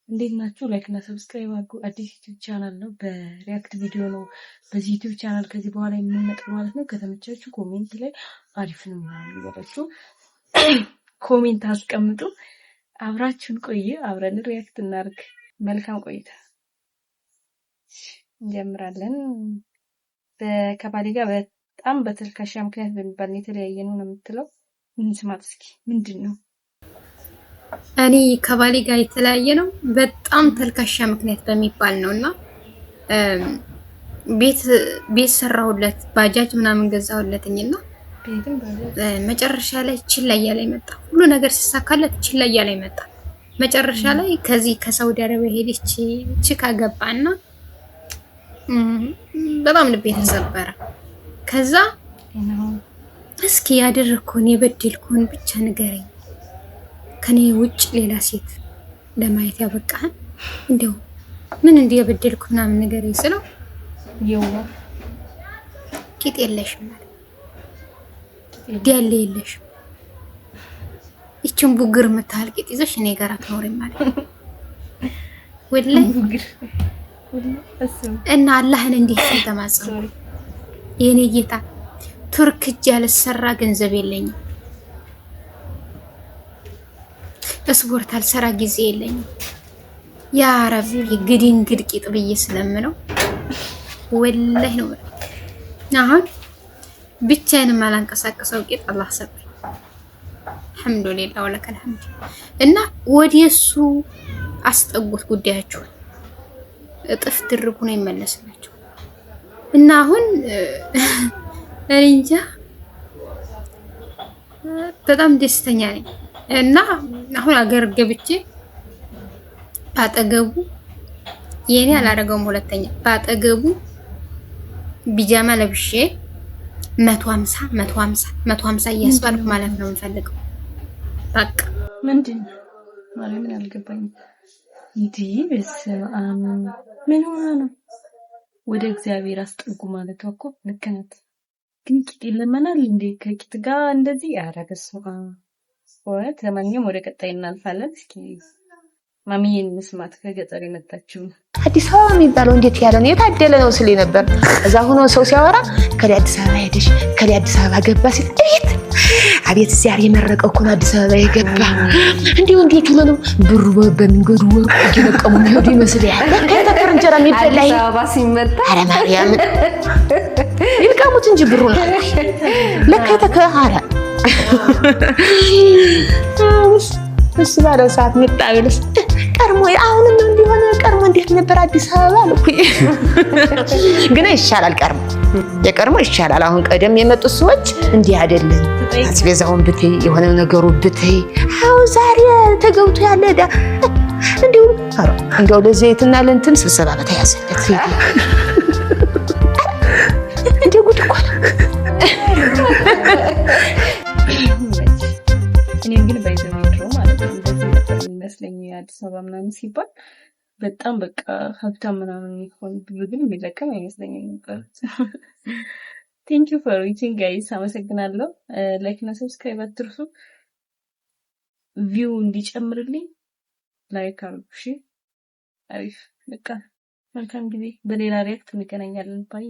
እንዴት ናችሁ? ላይክ እና ሰብስክራይብ አድርጉ። አዲስ ዩቲዩብ ቻናል ነው፣ በሪያክት ቪዲዮ ነው። በዚህ ዩቲዩብ ቻናል ከዚህ በኋላ የምንመጣው ማለት ነው። ከተመቻችሁ ኮሜንት ላይ አሪፍ ነው ይበላችሁ ኮሜንት አስቀምጡ። አብራችሁን ቆዩ፣ አብረን ሪያክት እናርግ። መልካም ቆይታ። እንጀምራለን። ከባሌ ጋር በጣም በተልካሻ ምክንያት በሚባል የተለያየ ነው የምትለው። ምን ስማት እስኪ ምንድን ነው? እኔ ከባሌ ጋር የተለያየ ነው በጣም ተልካሻ ምክንያት በሚባል ነውና ቤት ሰራሁለት፣ ባጃጅ ምናምን ገዛሁለትኝና መጨረሻ ላይ ችላ እያለ መጣ። ሁሉ ነገር ሲሳካለት ችላ እያለ መጣ። መጨረሻ ላይ ከዚህ ከሳውዲ አረቢያ ሄደች ቺካ ገባና በጣም ልቤ ተሰበረ። ከዛ እስኪ ያደረኩን የበደልኩን ብቻ ንገረኝ፣ ከኔ ውጭ ሌላ ሴት ለማየት ያበቃን እንደው ምን እንደበደልኩ ምናምን ንገረኝ ስለው የዋ ቂጥ የለሽም ማለት ዲያለ የለሽም ይችን ቡግር መታል ቂጥ ይዘሽ እኔ ጋር አትኖሪም ማለት ወላሂ ቡግር እና አላህን እንዴት ተማጸኑ የኔ ጌታ ቱርክ እጅ ያልሰራ ገንዘብ የለኝም፣ ስፖርት አልሰራ ጊዜ የለኝም። ያ ረቢ ግዲን ግድቂጥ ብዬ ስለምነው ወላሂ ነው። አሁን ብቻዬን ማላንቀሳቀሰው ቂጥ አላህ ሰጠኝ። አልሐምዱሊላህ ወለከል ሐምድ። እና ወዲየሱ አስጠጉት ጉዳያችሁ እጥፍ ድርብ ሆኖ ይመለስላችሁ። እና አሁን እንጃ በጣም ደስተኛ ነኝ። እና አሁን አገር ገብቼ ባጠገቡ የኔ አላረገውም። ሁለተኛ ባጠገቡ ቢጃማ ለብሼ 150 እያስባልኩ ማለት ነው የምፈልገው። በቃ ምንድን ማለት ምን አልገባኝም። እንዴ በስመ አብ ምን ሆነ ነው? ወደ እግዚአብሔር አስጠጉ ማለት እኮ ልክ ናት። ግን ቂጥ ይለመናል እንዴ ከቂጥ ጋር እንደዚህ? ኧረ በስመ አብ ወት። ለማንኛውም ወደ ቀጣይ እናልፋለን። እስኪ ማሚዬን መስማት ከገጠር የመጣችው አዲስ አበባ የሚባለው እንዴት ያለ ነው የታደለ ነው ስለ ነበር። እዛ ሆኖ ሰው ሲያወራ ከሊ አዲስ አበባ ሄደሽ ከሊ አዲስ አበባ ገባ ሲል አቤት ዛሬ የመረቀው እኮ አዲስ አበባ የገባ እንዴው እንዴት ሆኖ ነው ብሩ በመንገዱ ወርቁ እየለቀሙ የሚሄዱ ይመስላል። ከተከር እንጀራ የሚበላ አዲስ አበባ ሲመጣ አረ ማርያም ይልቀሙት እንጂ ብሩ ነው ለካ ተከሃራ እሱ ባለው ሰዓት መጣብልስ ቀርሞ አሁንም እንዲሆነ ቀርሞ እንዴት ነበር አዲስ አበባ አልኩኝ። ግን ይሻላል ቀርሞ የቀርሞ ይሻላል። አሁን ቀደም የመጡት ሰዎች እንዲህ አይደለም። አስቤዛውን ብትይ የሆነ ነገሩ ብትይ አሁን ዛሬ ተገብቶ ያለ እንደው ለዘይትና ለእንትን ስብሰባ በተያዘለት እንዴ ጉድ እኮ እኔም ግን ባይዘምድሮ ማለት ነው እንደዚህ ነበር የሚመስለኝ። አዲስ አበባ ምናምን ሲባል በጣም በቃ ሀብታም ምናምን ይሆን ብዙ ግን የሚለቀም አይመስለኝም ነበር። ቴንክ ዩ ፎር ዋቺንግ ጋይስ፣ አመሰግናለሁ። ላይክ እና ሰብስክራይብ አትርሱ። ቪው እንዲጨምርልኝ ላይክ አድርጉ። እሺ አሪፍ በቃ መልካም ጊዜ። በሌላ ሪያክት እንገናኛለን። ባይ